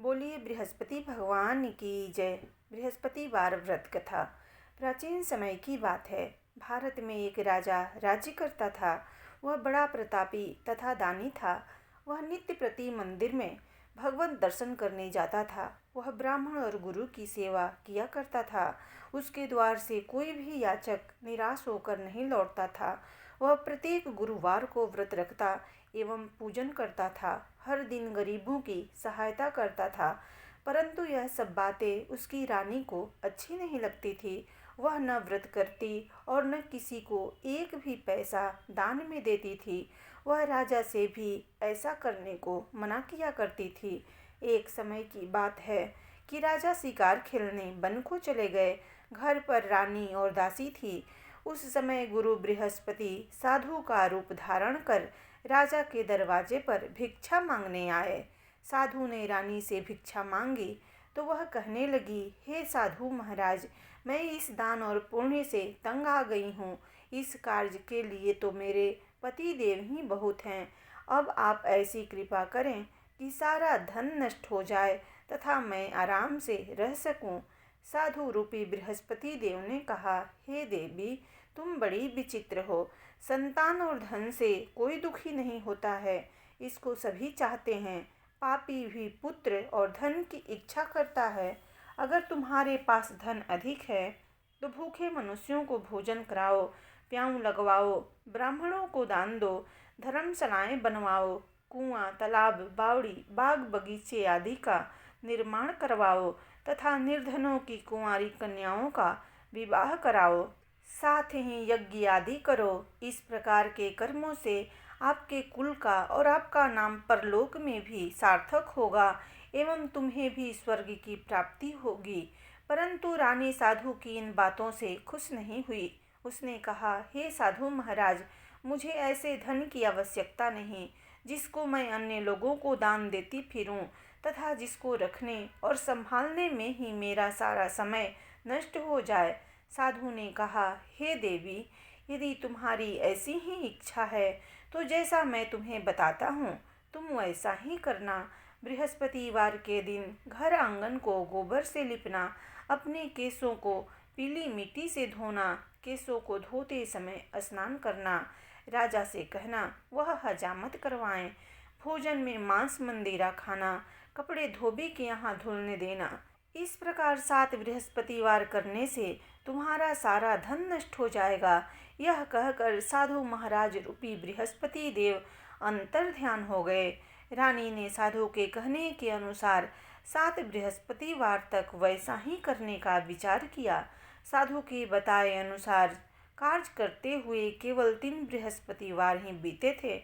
बोलिए बृहस्पति भगवान की जय। बृहस्पतिवार व्रत कथा। प्राचीन समय की बात है। भारत में एक राजा राज्य करता था। वह बड़ा प्रतापी तथा दानी था। वह नित्य प्रति मंदिर में भगवत दर्शन करने जाता था। वह ब्राह्मण और गुरु की सेवा किया करता था। उसके द्वार से कोई भी याचक निराश होकर नहीं लौटता था। वह प्रत्येक गुरुवार को व्रत रखता एवं पूजन करता था। हर दिन गरीबों की सहायता करता था। परंतु यह सब बातें उसकी रानी को अच्छी नहीं लगती थी। वह न व्रत करती और न किसी को एक भी पैसा दान में देती थी। वह राजा से भी ऐसा करने को मना किया करती थी। एक समय की बात है कि राजा शिकार खेलने वन को चले गए। घर पर रानी और दासी थी। उस समय गुरु बृहस्पति साधु का रूप धारण कर राजा के दरवाजे पर भिक्षा मांगने आए। साधु ने रानी से भिक्षा मांगी तो वह कहने लगी, हे साधु महाराज, मैं इस दान और पुण्य से तंग आ गई हूँ। इस कार्य के लिए तो मेरे पति देव ही बहुत हैं। अब आप ऐसी कृपा करें कि सारा धन नष्ट हो जाए तथा मैं आराम से रह सकूं। साधु रूपी बृहस्पति देव ने कहा, हे देवी, तुम बड़ी विचित्र हो। संतान और धन से कोई दुखी नहीं होता है, इसको सभी चाहते हैं। पापी भी पुत्र और धन की इच्छा करता है। अगर तुम्हारे पास धन अधिक है तो भूखे मनुष्यों को भोजन कराओ, प्याऊ लगवाओ, ब्राह्मणों को दान दो, धर्मशालाएं बनवाओ, कुआं, तालाब, बावड़ी, बाग बगीचे आदि का निर्माण करवाओ तथा निर्धनों की कुंवारी कन्याओं का विवाह कराओ। साथ ही यज्ञ आदि करो। इस प्रकार के कर्मों से आपके कुल का और आपका नाम परलोक में भी सार्थक होगा एवं तुम्हें भी स्वर्ग की प्राप्ति होगी। परंतु रानी साधु की इन बातों से खुश नहीं हुई। उसने कहा, हे साधु महाराज, मुझे ऐसे धन की आवश्यकता नहीं जिसको मैं अन्य लोगों को दान देती फिरूं तथा जिसको रखने और संभालने में ही मेरा सारा समय नष्ट हो जाए। साधु ने कहा, हे देवी, यदि तुम्हारी ऐसी ही इच्छा है तो जैसा मैं तुम्हें बताता हूँ तुम वैसा ही करना। बृहस्पतिवार के दिन घर आंगन को गोबर से लिपना, अपने केसों को पीली मिट्टी से धोना, केसों को धोते समय स्नान करना, राजा से कहना वह हजामत करवाएं, भोजन में मांस मंदिरा खाना, कपड़े धोबी के यहाँ धुलने देना। इस प्रकार 7 बृहस्पतिवार करने से तुम्हारा सारा धन नष्ट हो जाएगा। यह कहकर साधु महाराज रूपी बृहस्पति देव अंतर ध्यान हो गए। रानी ने साधु के कहने के अनुसार 7 बृहस्पतिवार तक वैसा ही करने का विचार किया। साधु के बताए अनुसार कार्य करते हुए केवल 3 बृहस्पतिवार ही बीते थे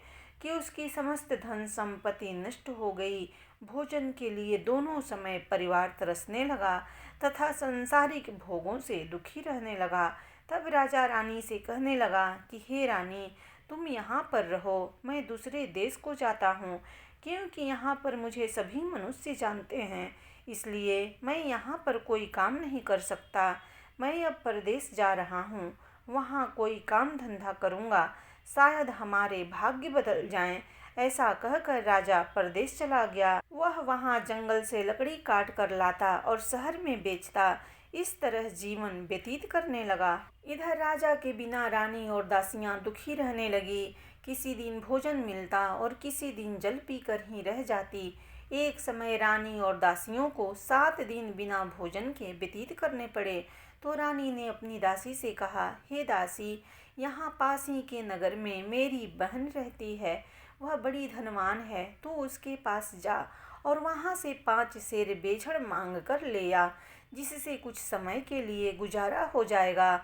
कि उसकी समस्त धन संपत्ति नष्ट हो गई। भोजन के लिए दोनों समय परिवार तरसने लगा तथा सांसारिक भोगों से दुखी रहने लगा। तब राजा रानी से कहने लगा कि हे रानी, तुम यहाँ पर रहो, मैं दूसरे देश को जाता हूँ, क्योंकि यहाँ पर मुझे सभी मनुष्य जानते हैं, इसलिए मैं यहाँ पर कोई काम नहीं कर सकता। मैं अब परदेश जा रहा हूँ, वहाँ कोई काम धंधा करूँगा, शायद हमारे भाग्य बदल जाएं। ऐसा कहकर राजा परदेश चला गया। वह वहाँ जंगल से लकड़ी काट कर लाता और शहर में बेचता। इस तरह जीवन व्यतीत करने लगा। इधर राजा के बिना रानी और दासियां दुखी रहने लगी। किसी दिन भोजन मिलता और किसी दिन जल पीकर ही रह जाती। एक समय रानी और दासियों को 7 दिन बिना भोजन के व्यतीत करने पड़े। तो रानी ने अपनी दासी से कहा, हे दासी, यहाँ पास ही के नगर में मेरी बहन रहती है। वह बड़ी धनवान है, तो उसके पास जा और वहाँ से 5 सेर बेझड़ मांग कर ले आ, जिससे कुछ समय के लिए गुजारा हो जाएगा।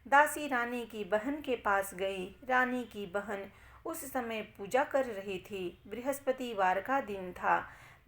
दासी रानी की बहन के पास गई। रानी की बहन उस समय पूजा कर रही थी। बृहस्पतिवार का दिन था।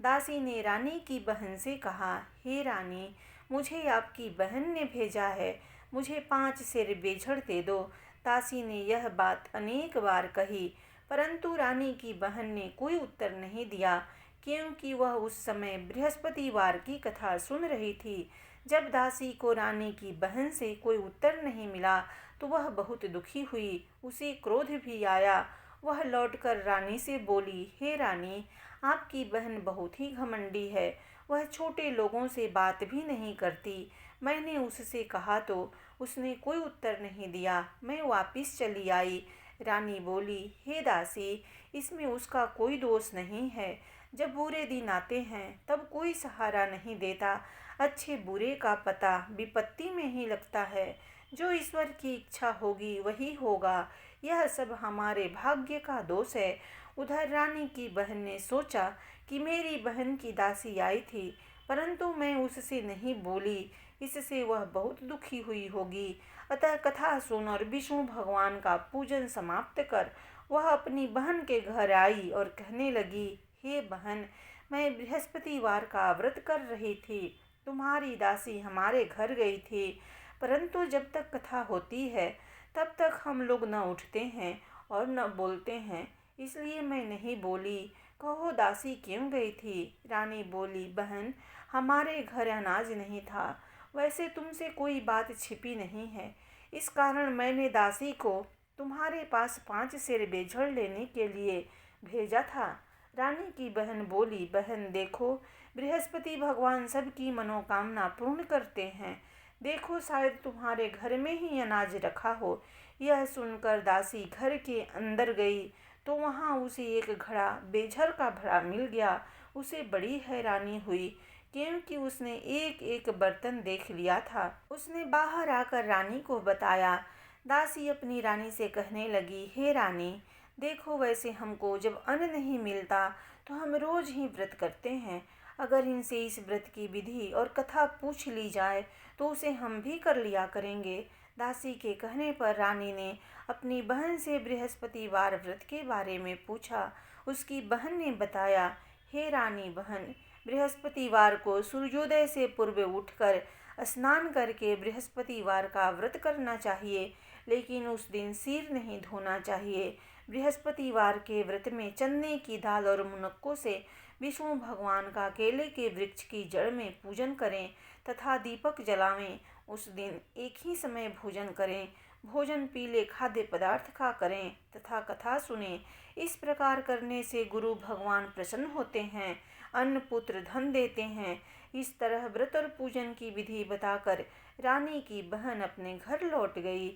दासी ने रानी की बहन से कहा, हे रानी, मुझे आपकी बहन ने भेजा है, मुझे 5 सेर बेझड़ दे दो। दासी ने यह बात अनेक बार कही, परंतु रानी की बहन ने कोई उत्तर नहीं दिया, क्योंकि वह उस समय बृहस्पतिवार की कथा सुन रही थी। जब दासी को रानी की बहन से कोई उत्तर नहीं मिला तो वह बहुत दुखी हुई। उसे क्रोध भी आया। वह लौटकर रानी से बोली, हे रानी, आपकी बहन बहुत ही घमंडी है। वह छोटे लोगों से बात भी नहीं करती। मैंने उससे कहा तो उसने कोई उत्तर नहीं दिया। मैं वापस चली आई। रानी बोली, हे दासी, इसमें उसका कोई दोष नहीं है। जब बुरे दिन आते हैं तब कोई सहारा नहीं देता। अच्छे बुरे का पता विपत्ति में ही लगता है। जो ईश्वर की इच्छा होगी वही होगा। यह सब हमारे भाग्य का दोष है। उधर रानी की बहन ने सोचा कि मेरी बहन की दासी आई थी, परंतु मैं उससे नहीं बोली, इससे वह बहुत दुखी हुई होगी। अतः कथा सुन और विष्णु भगवान का पूजन समाप्त कर वह अपनी बहन के घर आई और कहने लगी, हे बहन, मैं बृहस्पतिवार का व्रत कर रही थी। तुम्हारी दासी हमारे घर गई थी, परंतु जब तक कथा होती है तब तक हम लोग न उठते हैं और न बोलते हैं, इसलिए मैं नहीं बोली। कहो दासी क्यों गई थी? रानी बोली, बहन, हमारे घर अनाज नहीं था। वैसे तुमसे कोई बात छिपी नहीं है, इस कारण मैंने दासी को तुम्हारे पास 5 सेर बेझड़ लेने के लिए भेजा था। रानी की बहन बोली, बहन देखो, बृहस्पति भगवान सबकी मनोकामना पूर्ण करते हैं। देखो, शायद तुम्हारे घर में ही अनाज रखा हो। यह सुनकर दासी घर के अंदर गई तो वहाँ उसे एक घड़ा बेझर का भरा मिल गया। उसे बड़ी हैरानी हुई, क्योंकि उसने एक एक बर्तन देख लिया था। उसने बाहर आकर रानी को बताया। दासी अपनी रानी से कहने लगी, हे रानी, देखो, वैसे हमको जब अन्न नहीं मिलता तो हम रोज ही व्रत करते हैं। अगर इनसे इस व्रत की विधि और कथा पूछ ली जाए तो उसे हम भी कर लिया करेंगे। दासी के कहने पर रानी ने अपनी बहन से बृहस्पतिवार व्रत के बारे में पूछा। उसकी बहन ने बताया, हे रानी बहन, बृहस्पतिवार को सूर्योदय से पूर्व उठकर स्नान करके बृहस्पतिवार का व्रत करना चाहिए, लेकिन उस दिन सिर नहीं धोना चाहिए। बृहस्पतिवार के व्रत में चने की दाल और मुनक्कों से विष्णु भगवान का केले के वृक्ष की जड़ में पूजन करें तथा दीपक जलावें। उस दिन एक ही समय भोजन करें। भोजन पीले खाद्य पदार्थ खा करें तथा कथा सुने। इस प्रकार करने से गुरु भगवान प्रसन्न होते हैं, अन्न पुत्र धन देते हैं। इस तरह व्रत और पूजन की विधि बताकर रानी की बहन अपने घर लौट गई।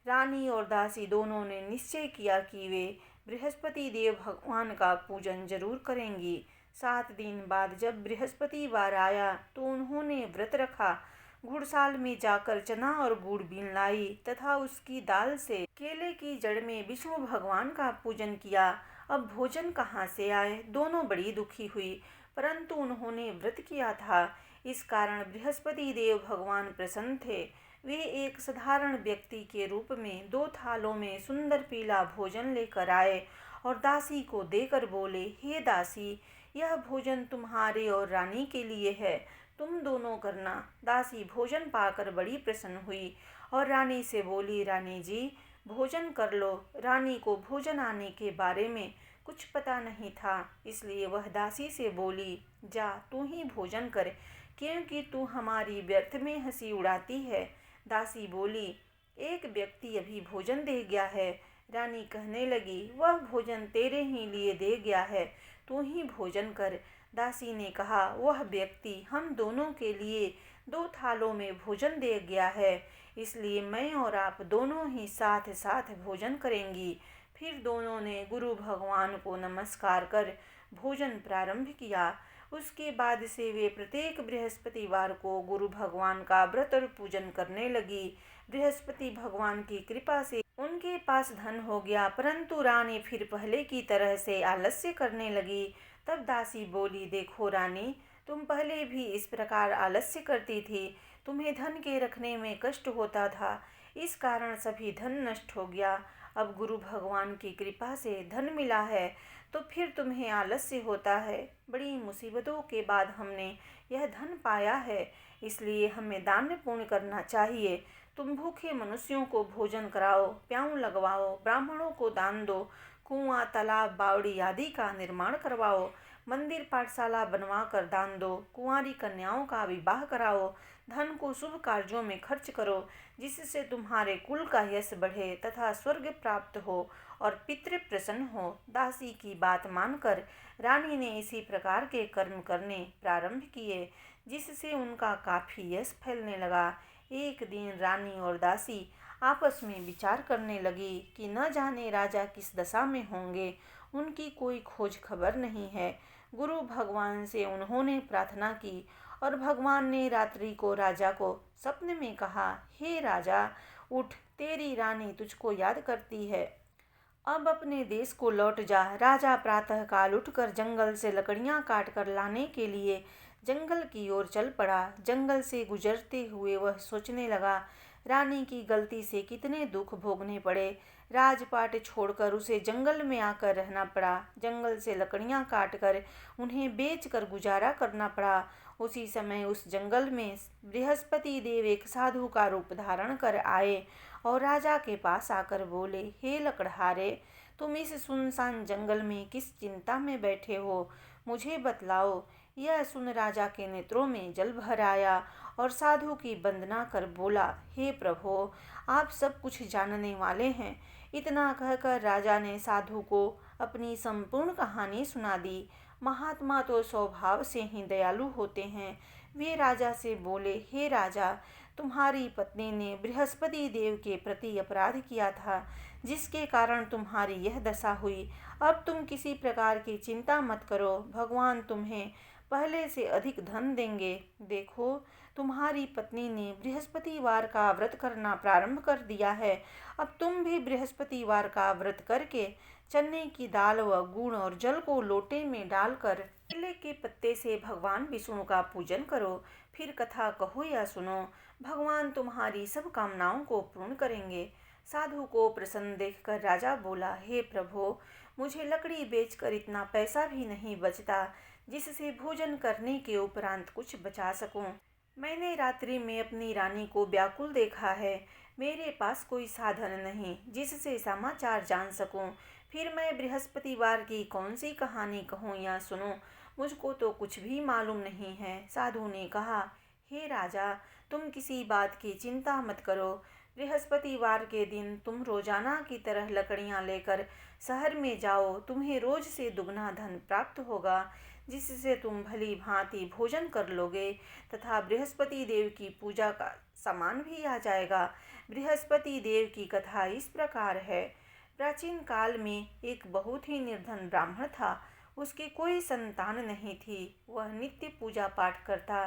रानी और दासी दोनों ने निश्चय किया कि वे बृहस्पति देव भगवान का पूजन जरूर करेंगी। 7 दिन बाद जब बृहस्पतिवार आया तो उन्होंने व्रत रखा। घुड़साल में जाकर चना और गुड़ बीन लाई तथा उसकी दाल से केले की जड़ में विष्णु भगवान का पूजन किया। अब भोजन कहाँ से आए? दोनों बड़ी दुखी हुई, परंतु उन्होंने व्रत किया था, इस कारण बृहस्पति देव भगवान प्रसन्न थे। वे एक साधारण व्यक्ति के रूप में 2 थालों में सुंदर पीला भोजन लेकर आए और दासी को देकर बोले, हे दासी, यह भोजन तुम्हारे और रानी के लिए है, तुम दोनों करना। दासी भोजन पाकर बड़ी प्रसन्न हुई और रानी से बोली, रानी जी, भोजन कर लो। रानी को भोजन आने के बारे में कुछ पता नहीं था, इसलिए वह दासी से बोली, जा तू ही भोजन कर, क्योंकि तू हमारी व्यर्थ में हंसी उड़ाती है। दासी बोली, एक व्यक्ति अभी भोजन दे गया है। रानी कहने लगी, वह भोजन तेरे ही लिए दे गया है, तू ही भोजन कर। दासी ने कहा, वह व्यक्ति हम दोनों के लिए 2 थालों में भोजन दे गया है, इसलिए मैं और आप दोनों ही साथ साथ भोजन करेंगी। फिर दोनों ने गुरु भगवान को नमस्कार कर भोजन प्रारंभ किया। उसके बाद से वे प्रत्येक बृहस्पतिवार को गुरु भगवान का व्रत और पूजन करने लगी। बृहस्पति भगवान की कृपा से उनके पास धन हो गया, परंतु रानी फिर पहले की तरह से आलस्य करने लगी। तब दासी बोली, देखो रानी, तुम पहले भी इस प्रकार आलस्य करती थी, तुम्हें धन के रखने में कष्ट होता था, इस कारण सभी धन नष्ट हो गया। अब गुरु भगवान की कृपा से धन मिला है तो फिर तुम्हें आलस्य होता है। बड़ी मुसीबतों के बाद हमने यह धन पाया है, इसलिए हमें दान पुण्य करना चाहिए। तुम भूखे मनुष्यों को भोजन कराओ, प्याऊ लगवाओ, ब्राह्मणों को दान दो, कुआं, तालाब, बावड़ी आदि का निर्माण करवाओ, मंदिर पाठशाला बनवा कर दान दो, कुंवारी कन्याओं का विवाह कराओ, धन को शुभ कार्यों में खर्च करो, जिससे तुम्हारे कुल का यश बढ़े तथा स्वर्ग प्राप्त हो और पितृ प्रसन्न हो। दासी की बात मानकर रानी ने इसी प्रकार के कर्म करने प्रारंभ किए, जिससे उनका काफी यश फैलने लगा। एक दिन रानी और दासी आपस में विचार करने लगी कि न जाने राजा किस दशा में होंगे, उनकी कोई खोज खबर नहीं है। गुरु भगवान से उन्होंने प्रार्थना की और भगवान ने रात्रि को राजा को स्वप्न में कहा, हे राजा, उठ, तेरी रानी तुझको याद करती है, अब अपने देश को लौट जा। राजा प्रातःकाल उठकर जंगल से लकड़ियां काट कर लाने के लिए जंगल की ओर चल पड़ा। जंगल से गुजरते हुए वह सोचने लगा, रानी की गलती से कितने दुख भोगने पड़े। राजपाट छोड़कर उसे जंगल में आकर रहना पड़ा। जंगल से लकड़ियां काटकर उन्हें बेचकर गुजारा करना पड़ा। उसी समय उस जंगल में बृहस्पति देव एक साधु का रूप धारण कर आए और राजा के पास आकर बोले, हे लकड़हारे, तुम इस सुनसान जंगल में किस चिंता में बैठे हो, मुझे बतलाओ। यह सुन राजा के नेत्रों में जल भर आया और साधु की वंदना कर बोला, हे प्रभो, आप सब कुछ जानने वाले हैं। इतना कहकर राजा ने साधु को अपनी संपूर्ण कहानी सुना दी। महात्मा तो स्वभाव से ही दयालु होते हैं। वे राजा से बोले, हे राजा, तुम्हारी पत्नी ने बृहस्पति देव के प्रति अपराध किया था, जिसके कारण तुम्हारी यह दशा हुई। अब तुम किसी प्रकार की चिंता मत करो, भगवान तुम्हें पहले से अधिक धन देंगे। देखो, तुम्हारी पत्नी ने बृहस्पतिवार का व्रत करना प्रारंभ कर दिया है। अब तुम भी बृहस्पतिवार का व्रत करके चने की दाल व गुड़ और जल को लोटे में डालकर केले के पत्ते से भगवान विष्णु का पूजन करो। फिर कथा कहो या सुनो, भगवान तुम्हारी सब कामनाओं को पूर्ण करेंगे। साधु को प्रसन्न देखकर राजा बोला, हे प्रभु, मुझे लकड़ी बेचकर इतना पैसा भी नहीं बचता जिससे भोजन करने के उपरांत कुछ बचा सकूं। मैंने रात्रि में अपनी रानी को व्याकुल देखा है। मेरे पास कोई साधन नहीं जिससे समाचार जान सकूं। फिर मैं बृहस्पतिवार की कौन सी कहानी कहूँ या सुनूं, मुझको तो कुछ भी मालूम नहीं है। साधु ने कहा, हे राजा, तुम किसी बात की चिंता मत करो। बृहस्पतिवार के दिन तुम रोजाना की तरह लकड़ियां लेकर शहर में जाओ। तुम्हें रोज से दुगना धन प्राप्त होगा, जिससे तुम भली भांति भोजन कर लोगे तथा बृहस्पति देव की पूजा का सामान भी आ जाएगा। बृहस्पति देव की कथा इस प्रकार है। प्राचीन काल में एक बहुत ही निर्धन ब्राह्मण था। उसकी कोई संतान नहीं थी। वह नित्य पूजा पाठ करता,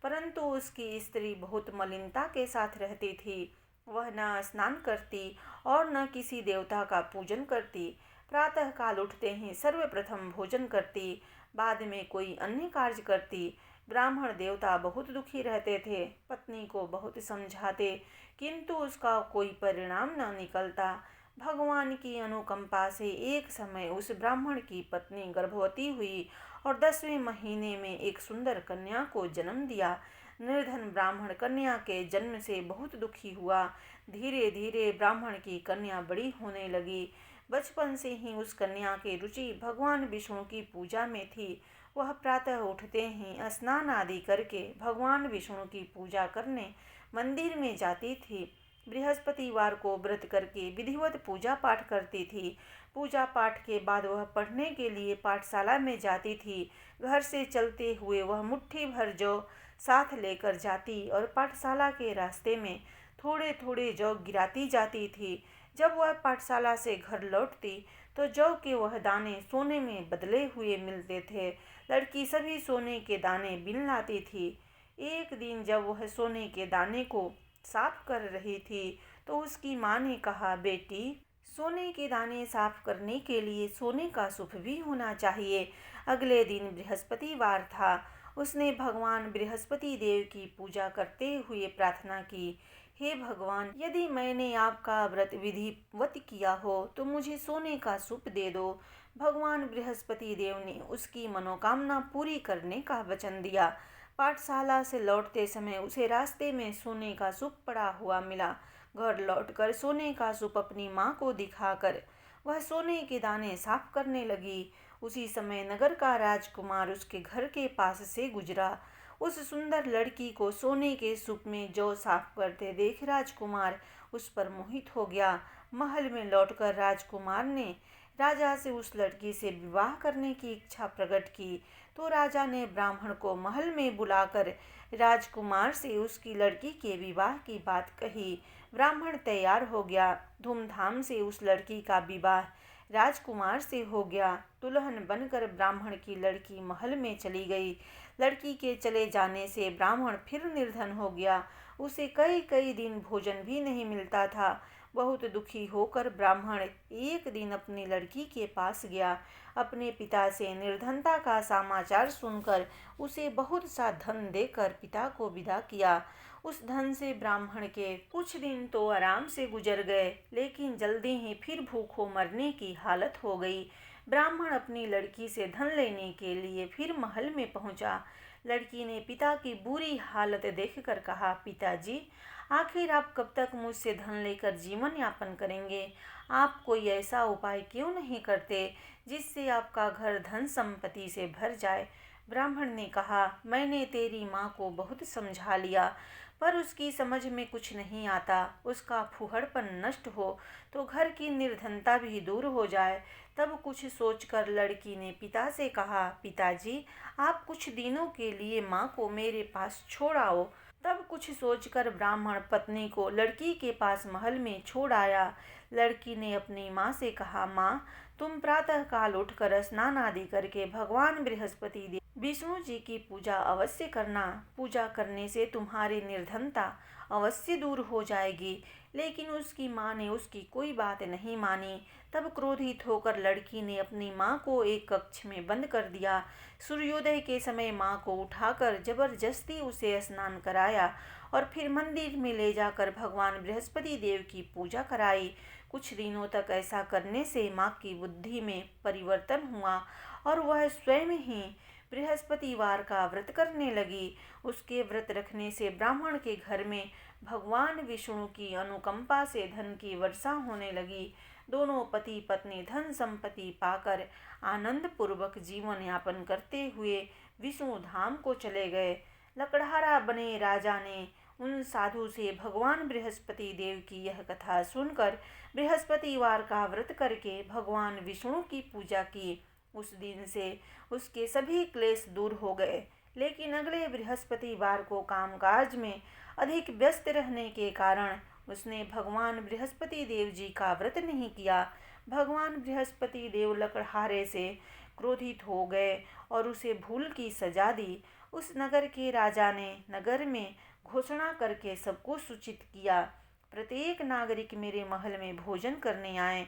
परंतु उसकी स्त्री बहुत मलिनता के साथ रहती थी। वह न स्नान करती और न किसी देवता का पूजन करती। प्रातःकाल उठते ही सर्वप्रथम भोजन करती, बाद में कोई अन्य कार्य करती। ब्राह्मण देवता बहुत दुखी रहते थे। पत्नी को बहुत समझाते, किंतु उसका कोई परिणाम न निकलता। भगवान की अनुकंपा से एक समय उस ब्राह्मण की पत्नी गर्भवती हुई और 10वें महीने में एक सुंदर कन्या को जन्म दिया। निर्धन ब्राह्मण कन्या के जन्म से बहुत दुखी हुआ। धीरे धीरे ब्राह्मण की कन्या बड़ी होने लगी। बचपन से ही उस कन्या की रुचि भगवान विष्णु की पूजा में थी। वह प्रातः उठते ही स्नान आदि करके भगवान विष्णु की पूजा करने मंदिर में जाती थी। बृहस्पतिवार को व्रत करके विधिवत पूजा पाठ करती थी। पूजा पाठ के बाद वह पढ़ने के लिए पाठशाला में जाती थी। घर से चलते हुए वह मुट्ठी भर जौ साथ लेकर जाती और पाठशाला के रास्ते में थोड़े थोड़े जौ गिराती जाती थी। जब वह पाठशाला से घर लौटती तो जौ के वह दाने सोने में बदले हुए मिलते थे। लड़की सभी सोने के दाने बिन लाती थी। एक दिन जब वह सोने के दाने को साफ कर रही थी तो उसकी माँ ने कहा, बेटी, सोने के दाने साफ करने के लिए सोने का सुख भी होना चाहिए। अगले दिन बृहस्पतिवार था। उसने भगवान बृहस्पति देव की पूजा करते हुए प्रार्थना की, हे भगवान, यदि मैंने आपका व्रत विधिवत किया हो तो मुझे सोने का सूप दे दो। भगवान बृहस्पति देव ने उसकी मनोकामना पूरी करने का वचन दिया। पाठशाला से लौटते समय उसे रास्ते में सोने का सूप पड़ा हुआ मिला। घर लौटकर सोने का सूप अपनी माँ को दिखाकर वह सोने के दाने साफ करने लगी। उसी समय नगर का राजकुमार उसके घर के पास से गुजरा। उस सुंदर लड़की को सोने के सूप में जौ साफ करते देख राजकुमार उस पर मोहित हो गया। महल में लौटकर राजकुमार ने राजा से उस लड़की से विवाह करने की इच्छा प्रकट की। तो राजा ने ब्राह्मण को महल में बुलाकर राजकुमार से उसकी लड़की के विवाह की बात कही। ब्राह्मण तैयार हो गया। धूमधाम से उस लड़की का विवाह राजकुमार से हो गया। दुल्हन बनकर ब्राह्मण की लड़की महल में चली गई। लड़की के चले जाने से ब्राह्मण फिर निर्धन हो गया। उसे कई कई दिन भोजन भी नहीं मिलता था। बहुत दुखी होकर ब्राह्मण एक दिन अपनी लड़की के पास गया। अपने पिता से निर्धनता का समाचार सुनकर उसे बहुत सा धन देकर पिता को विदा किया। उस धन से ब्राह्मण के कुछ दिन तो आराम से गुजर गए, लेकिन जल्दी ही फिर भूखों मरने की हालत हो गई। ब्राह्मण अपनी लड़की से धन लेने के लिए फिर महल में पहुंचा। लड़की ने पिता की बुरी हालत देखकर कहा, पिताजी, आखिर आप कब तक मुझसे धन लेकर जीवन यापन करेंगे? आप कोई ऐसा उपाय क्यों नहीं करते जिससे आपका घर धन संपत्ति से भर जाए? ब्राह्मण ने कहा, मैंने तेरी माँ को बहुत समझा लिया, पर उसकी समझ में कुछ नहीं आता। उसका फूहड़पन नष्ट हो तो घर की निर्धनता भी दूर हो जाए। तब कुछ सोचकर लड़की ने पिता से कहा, पिताजी, आप कुछ दिनों के लिए माँ को मेरे पास छोड़ आओ। तब कुछ सोचकर ब्राह्मण पत्नी को लड़की के पास महल में छोड़ आया। लड़की ने अपनी माँ से कहा, माँ, तुम प्रातः काल उठकर स्नान आदि करके भगवान बृहस्पति देव विष्णु जी की पूजा अवश्य करना। पूजा करने से तुम्हारी निर्धनता अवश्य दूर हो जाएगी। लेकिन उसकी माँ ने उसकी कोई बात नहीं मानी। तब क्रोधित होकर लड़की ने अपनी माँ को एक कक्ष में बंद कर दिया। सूर्योदय के समय माँ को उठाकर जबरदस्ती उसे स्नान कराया और फिर मंदिर में ले जाकर भगवान बृहस्पति देव की पूजा कराई। कुछ दिनों तक ऐसा करने से माँ की बुद्धि में परिवर्तन हुआ और वह स्वयं ही बृहस्पतिवार का व्रत करने लगी। उसके व्रत रखने से ब्राह्मण के घर में भगवान विष्णु की अनुकंपा से धन की वर्षा होने लगी। दोनों पति पत्नी धन संपत्ति पाकर आनंद पूर्वक जीवन यापन करते हुए विष्णु धाम को चले गए। लकड़हारा बने राजा ने उन साधु से भगवान बृहस्पति देव की यह कथा सुनकर बृहस्पतिवार का व्रत करके भगवान विष्णु की पूजा की। उस दिन से उसके सभी क्लेश दूर हो गए। लेकिन अगले बृहस्पतिवार को कामकाज में अधिक व्यस्त रहने के कारण उसने भगवान बृहस्पति देव जी का व्रत नहीं किया। भगवान बृहस्पति देव लकड़हारे से क्रोधित हो गए और उसे भूल की सजा दी। उस नगर के राजा ने नगर में घोषणा करके सबको सूचित किया, प्रत्येक नागरिक मेरे महल में भोजन करने आए।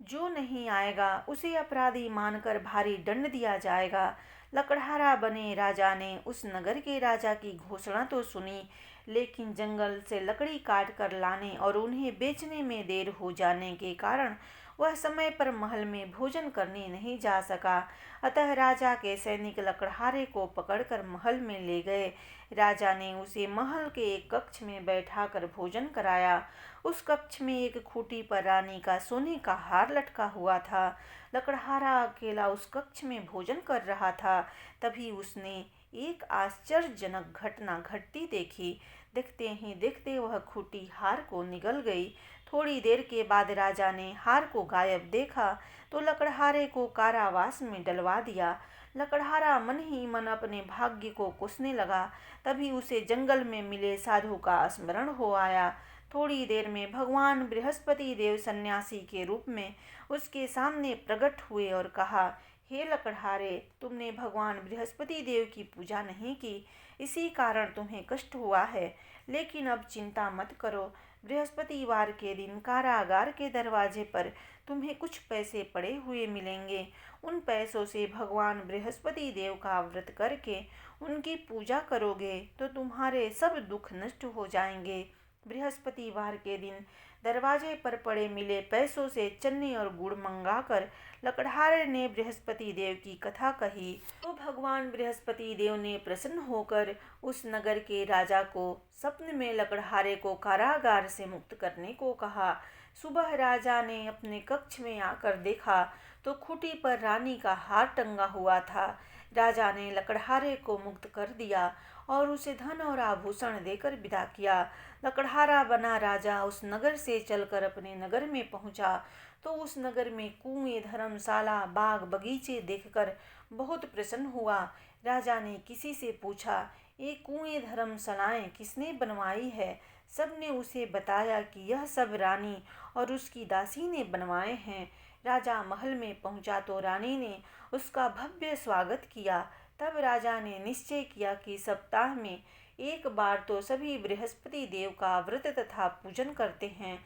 जो नहीं आएगा उसे अपराधी मानकर भारी दंड दिया जाएगा। लकड़हारा बने राजा ने उस नगर के राजा की घोषणा तो सुनी, लेकिन जंगल से लकड़ी काट कर लाने और उन्हें बेचने में देर हो जाने के कारण वह समय पर महल में भोजन करने नहीं जा सका। अतः राजा के सैनिक लकड़हारे को पकड़कर महल में ले गए। राजा ने उसे महल के एक कक्ष में बैठाकर भोजन कराया। उस कक्ष में एक खूंटी पर रानी का सोने का हार लटका हुआ था। लकड़हारा अकेला उस कक्ष में भोजन कर रहा था। तभी उसने एक आश्चर्यजनक घटना घटती देखी। देखते ही देखते वह खूंटी हार को निगल गई। थोड़ी देर के बाद राजा ने हार को गायब देखा तो लकड़हारे को कारावास में डलवा दिया। लकड़हारा मन ही मन अपने भाग्य को कोसने लगा। तभी उसे जंगल में मिले साधु का स्मरण हो आया। थोड़ी देर में भगवान बृहस्पति देव सन्यासी के रूप में उसके सामने प्रकट हुए और कहा, हे लकड़हारे, तुमने भगवान बृहस्पति देव की पूजा नहीं की, इसी कारण तुम्हें कष्ट हुआ है। लेकिन अब चिंता मत करो। बृहस्पतिवार के दिन कारागार के दरवाजे पर तुम्हें कुछ पैसे पड़े हुए मिलेंगे। उन पैसों से भगवान बृहस्पति देव का व्रत करके उनकी पूजा करोगे तो तुम्हारे सब दुख नष्ट हो जाएंगे। बृहस्पतिवार के दिन दरवाजे पर पड़े मिले पैसों से चन्नी और गुड़ मंगाकर लकड़हारे ने बृहस्पति देव की कथा कही तो भगवान बृहस्पति देव ने प्रसन्न होकर उस नगर के राजा को स्वप्न में लकड़हारे को कारागार से मुक्त करने को कहा। सुबह राजा ने अपने कक्ष में आकर देखा तो खूंटी पर रानी का हार टंगा हुआ था। राजा ने लकड़हारे को मुक्त कर दिया और उसे धन और आभूषण देकर विदा किया। लकड़हारा बना राजा उस नगर से चलकर अपने नगर में पहुंचा तो उस नगर में कुएं, धर्मशाला, बाग बगीचे देखकर बहुत प्रसन्न हुआ। राजा ने किसी से पूछा, ये कुएं, धर्मशालाएं किसने बनवाई है? सबने उसे बताया कि यह सब रानी और उसकी दासी ने बनवाए हैं। राजा महल में पहुंचा तो रानी ने उसका भव्य स्वागत किया। तब राजा ने निश्चय किया कि सप्ताह में एक बार तो सभी बृहस्पति देव का व्रत तथा पूजन करते हैं,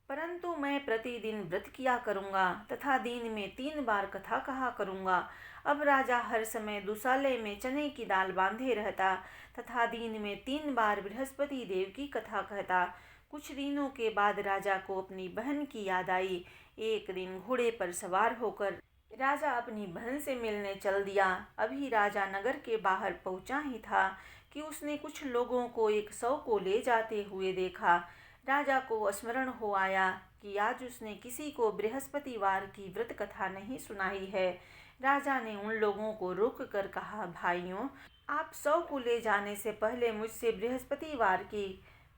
परंतु मैं प्रतिदिन व्रत किया करूँगा तथा दिन में 3 बार कथा कहा करूँगा। अब राजा हर समय दुशाले में चने की दाल बांधे रहता तथा दिन में 3 बार बृहस्पति देव की कथा कहता। कुछ दिनों के बाद राजा को अपनी बहन की याद आई। एक दिन घोड़े पर सवार होकर राजा अपनी बहन से मिलने चल दिया। अभी राजा नगर के बाहर पहुंचा ही था कि उसने कुछ लोगों को एक शव को ले जाते हुए देखा। राजा को स्मरण हो आया कि आज उसने किसी को बृहस्पतिवार की व्रत कथा नहीं सुनाई है। राजा ने उन लोगों को रोक कर कहा, भाइयों, आप शव को ले जाने से पहले मुझसे बृहस्पतिवार की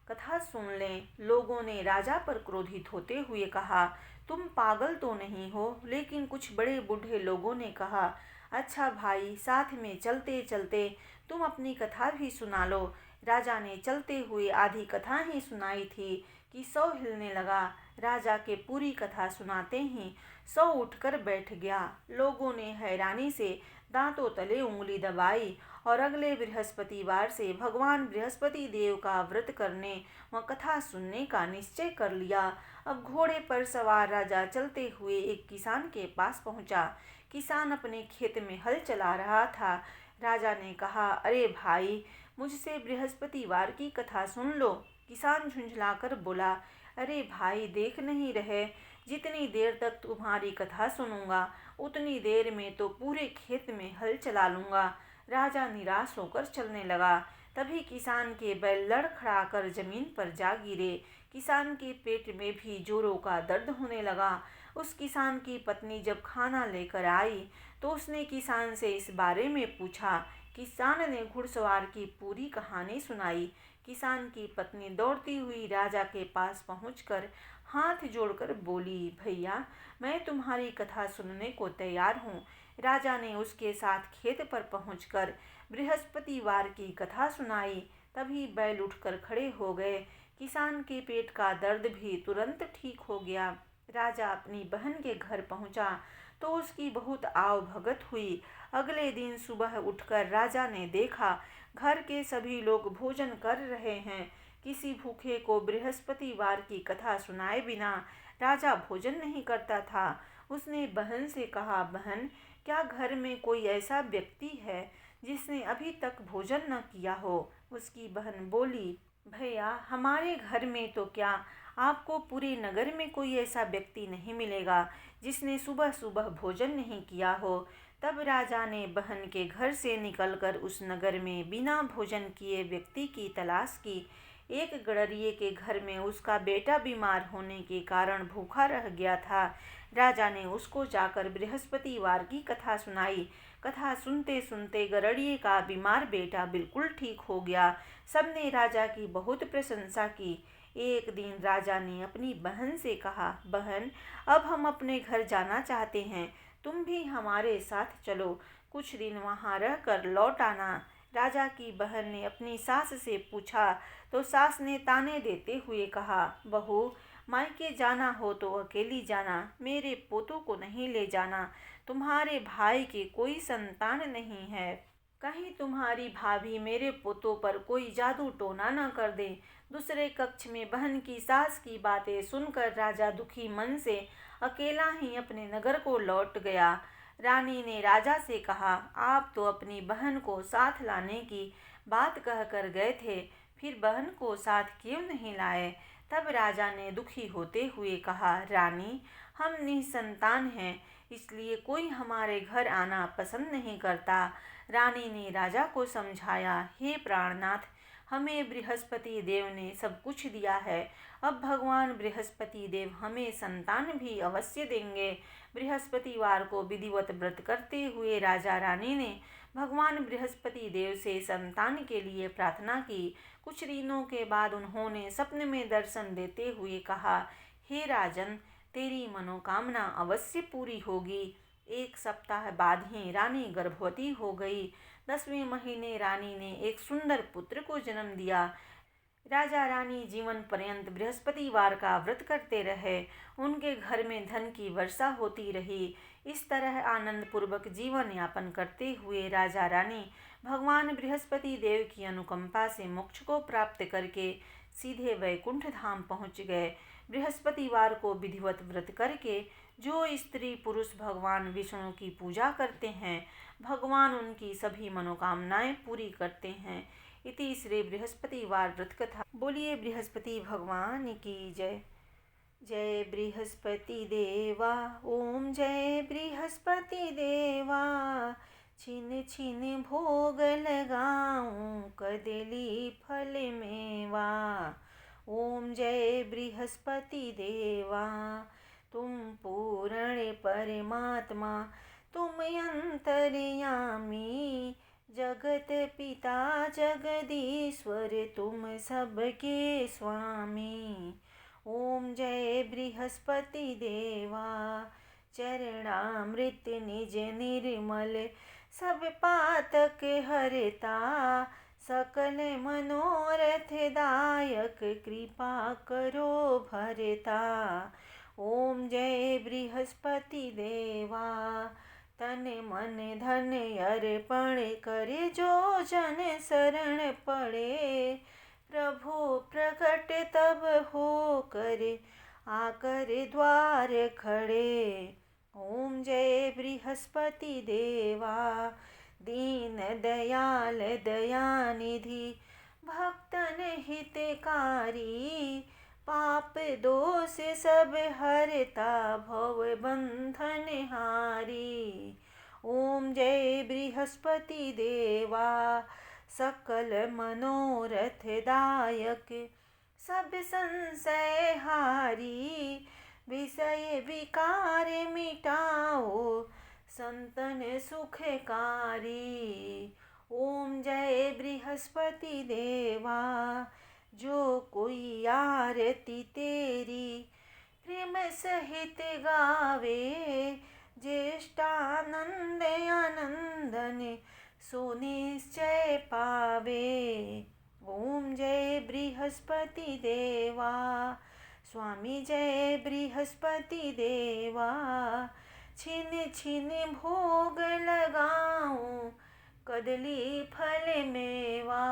कथा सुन लें। लोगों ने राजा पर क्रोधित होते हुए कहा, तुम पागल तो नहीं हो? लेकिन कुछ बड़े बूढ़े लोगों ने कहा, अच्छा भाई, साथ में चलते चलते तुम अपनी कथा भी सुना लो। राजा ने चलते हुए आधी कथा ही सुनाई थी कि शव हिलने लगा। राजा के पूरी कथा सुनाते ही शव उठकर बैठ गया। लोगों ने हैरानी से दांतों तले उंगली दबाई और अगले बृहस्पतिवार से भगवान बृहस्पति देव का व्रत करने व कथा सुनने का निश्चय कर लिया। अब घोड़े पर सवार राजा चलते हुए एक किसान के पास पहुंचा। किसान अपने खेत में हल चला रहा था। राजा ने कहा, अरे भाई, मुझसे बृहस्पतिवार की कथा सुन लो। किसान झुंझलाकर बोला, अरे भाई, देख नहीं रहे, जितनी देर तक तुम्हारी कथा सुनूंगा उतनी देर में तो पूरे खेत में हल चला लूँगा। राजा निराश होकर चलने लगा। तभी किसान के बैल लड़खड़ाकर जमीन पर जा गिरे। किसान के पेट में भी जोरों का दर्द होने लगा। उस किसान की पत्नी जब खाना लेकर आई तो उसने किसान से इस बारे में पूछा। किसान ने घुड़सवार की पूरी कहानी सुनाई। किसान की पत्नी दौड़ती हुई राजा के पास पहुंचकर हाथ जोड़कर बोली, भैया, मैं तुम्हारी कथा सुनने को तैयार हूँ। राजा ने उसके साथ खेत पर पहुंचकर बृहस्पतिवार की कथा सुनाई। तभी बैल उठकर खड़े हो गए। किसान के पेट का दर्द भी तुरंत ठीक हो गया। राजा अपनी बहन के घर पहुंचा तो उसकी बहुत आव भगत हुई। अगले दिन सुबह उठकर राजा ने देखा घर के सभी लोग भोजन कर रहे हैं। किसी भूखे को बृहस्पतिवार की कथा सुनाए बिना राजा भोजन नहीं करता था। उसने बहन से कहा, बहन, क्या घर में कोई ऐसा व्यक्ति है जिसने अभी तक भोजन न किया हो? उसकी बहन बोली, भैया, हमारे घर में तो क्या, आपको पूरे नगर में कोई ऐसा व्यक्ति नहीं मिलेगा जिसने सुबह सुबह भोजन नहीं किया हो। तब राजा ने बहन के घर से निकलकर उस नगर में बिना भोजन किए व्यक्ति की तलाश की। एक गड़रिये के घर में उसका बेटा बीमार होने के कारण भूखा रह गया था। राजा ने उसको जाकर बृहस्पतिवार की कथा सुनाई। कथा सुनते सुनते गड़रिये का बीमार बेटा बिल्कुल ठीक हो गया। सबने राजा की बहुत प्रशंसा की। एक दिन राजा ने अपनी बहन से कहा, बहन, अब हम अपने घर जाना चाहते हैं, तुम भी हमारे साथ चलो, कुछ दिन वहाँ रहकर लौट आना। राजा की बहन ने अपनी सास से पूछा तो सास ने ताने देते हुए कहा, बहू, मायके जाना हो तो अकेली जाना, मेरे पोतों को नहीं ले जाना। तुम्हारे भाई के कोई संतान नहीं है, कहीं तुम्हारी भाभी मेरे पोतों पर कोई जादू टोना न कर दे। दूसरे कक्ष में बहन की सास की बातें सुनकर राजा दुखी मन से अकेला ही अपने नगर को लौट गया। रानी ने राजा से कहा, आप तो अपनी बहन को साथ लाने की बात कहकर गए थे, फिर बहन को साथ क्यों नहीं लाए? तब राजा ने दुखी होते हुए कहा, रानी, हम निसंतान हैं, इसलिए कोई हमारे घर आना पसंद नहीं करता। रानी ने राजा को समझाया, हे प्राणनाथ, हमें बृहस्पति देव ने सब कुछ दिया है। अब भगवान बृहस्पति देव हमें संतान भी अवश्य देंगे। बृहस्पतिवार को विधिवत व्रत करते हुए राजा रानी ने भगवान बृहस्पति देव से संतान के लिए प्रार्थना की। कुछ दिनों के बाद उन्होंने सपने में दर्शन देते हुए कहा, हे राजन, तेरी मनोकामना अवश्य पूरी होगी। 1 सप्ताह बाद ही रानी गर्भवती हो गई। 10वें महीने रानी ने एक सुंदर पुत्र को जन्म दिया। राजा रानी जीवन पर्यंत बृहस्पतिवार का व्रत करते रहे। उनके घर में धन की वर्षा होती रही। इस तरह आनंद पूर्वक जीवन यापन करते हुए राजा रानी भगवान बृहस्पति देव की अनुकंपा से मोक्ष को प्राप्त करके सीधे वैकुंठ धाम पहुँच गए। बृहस्पतिवार को विधिवत व्रत करके जो स्त्री पुरुष भगवान विष्णु की पूजा करते हैं, भगवान उनकी सभी मनोकामनाएं पूरी करते हैं। इति श्री बृहस्पतिवार व्रत कथा। बोलिए बृहस्पति भगवान की जय। जय बृहस्पति देवा, ओम जय बृहस्पति देवा। छिन छिन भोग लगाऊं, कदली फल मेवा। ओम जय बृहस्पति देवा। तुम पूर्ण परमात्मा, तुम अंतर्यामी। जगत पिता जगदीश्वर, तुम सबके स्वामी। ओम जय बृहस्पति देवा। चरणामृत निज निर्मल, सब पातक हरता। सकल मनोरथ दायक, कृपा करो भरता। ओम जय बृहस्पति देवा। तन मन धन अर्पण करे, जो जन शरण पड़े। प्रभु प्रकट तब हो करे, आकर द्वार खड़े। ओम जय बृहस्पति देवा। दीन दयाल दयानिधि, भक्तन हितकारी। पाप दोष सब हरता, भव बंधन हारी। ओम जय बृहस्पति देवा। सकल मनोरथ दायक, सब संशय हारी। विषय विकार मिटाओ, संतन सुखकारी। ओम जय बृहस्पति देवा। जो कोई आरती तेरी, प्रेम सहित गावे। ज्येष्ठानंद आनंदन, सो निश्चय पावे। ओम जय बृहस्पति देवा। स्वामी जय बृहस्पति देवा। छिन छिन भोग लगाऊं, कदली फल मेवा।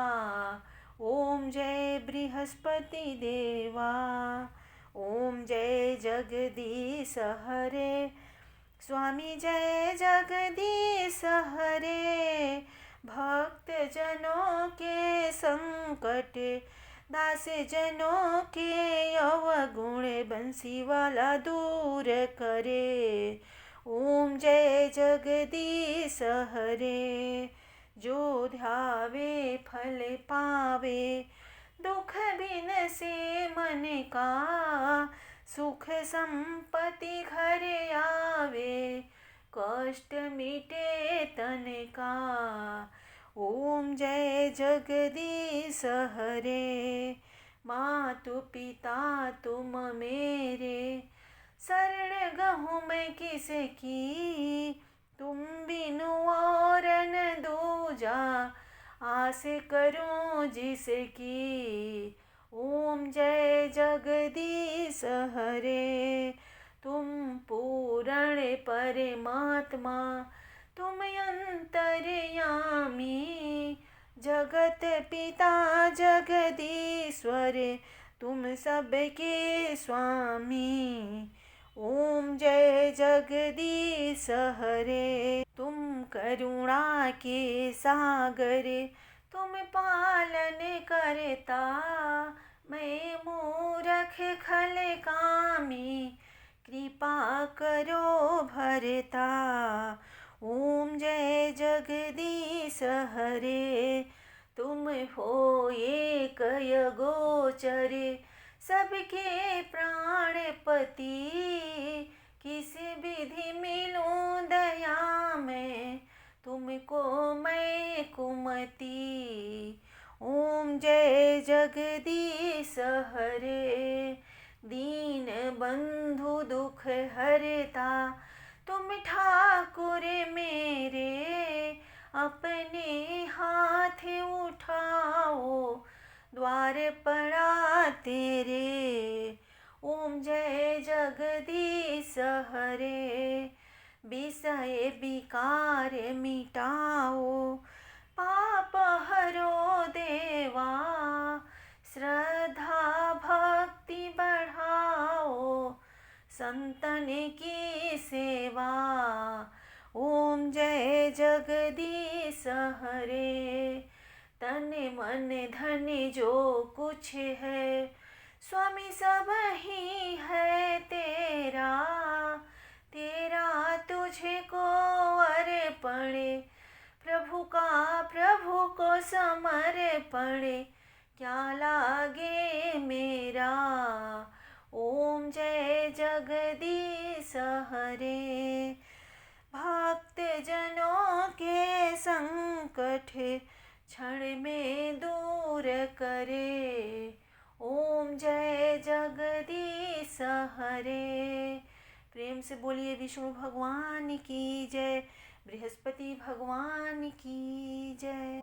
ओम जय बृहस्पति देवा। ओम जय जगदीश हरे। स्वामी जय जगदीश हरे। भक्त जनों के संकट, दास जनों के अवगुण, बंसी वाला दूर करे। ओम जय जगदीश हरे। जो ध्यावे फल पावे, दुख बिन से मन का। सुख संपत्ति घर आवे, कष्ट मिटे तन का। ओम जय जगदीश हरे। मातु पिता तुम मेरे, शरण गहूँ मैं किसकी। तुम बिनु और न दूजा, आस करूं जिसकी। ओम जय जगदीश हरे। तुम पूर्ण परमात्मा, तुम अंतर्यामी। जगत पिता जगदीश्वर, तुम सबके स्वामी। ओम जय जगदीश हरे। तुम करुणा के सागर, तुम पालन करता। मैं मूरख खल कामी, कृपा करो भरता। ओम जय जगदीश हरे। तुम हो एक गोचरे, सबके प्राणपति। किस विधि मिलूं दया में, तुमको मैं कुमति। ओम जय जगदीश हरे, दीन बंधु दुख हरता। तुम ठाकुर मेरे, अपने हाथ उठाओ, द्वार पड़ा तेरे। ओम जय जगदीश हरे, विषय विकार मिटाओ, पाप हरो देवा। श्रद्धा भक्ति बढ़ाओ, संतन की सेवा। ओम जय जगदीश हरे, तन मन धन जो कुछ है, स्वामी सब ही है तेरा। तेरा तुझको अर्पण, प्रभु का प्रभु को समर्पण। क्या लागे मेरा। ओम जय जगदीश हरे, भक्त जनों के संकट क्षण में दूर करे। ओम जय जगदीश हरे। प्रेम से बोलिए विष्णु भगवान की जय, बृहस्पति भगवान की जय।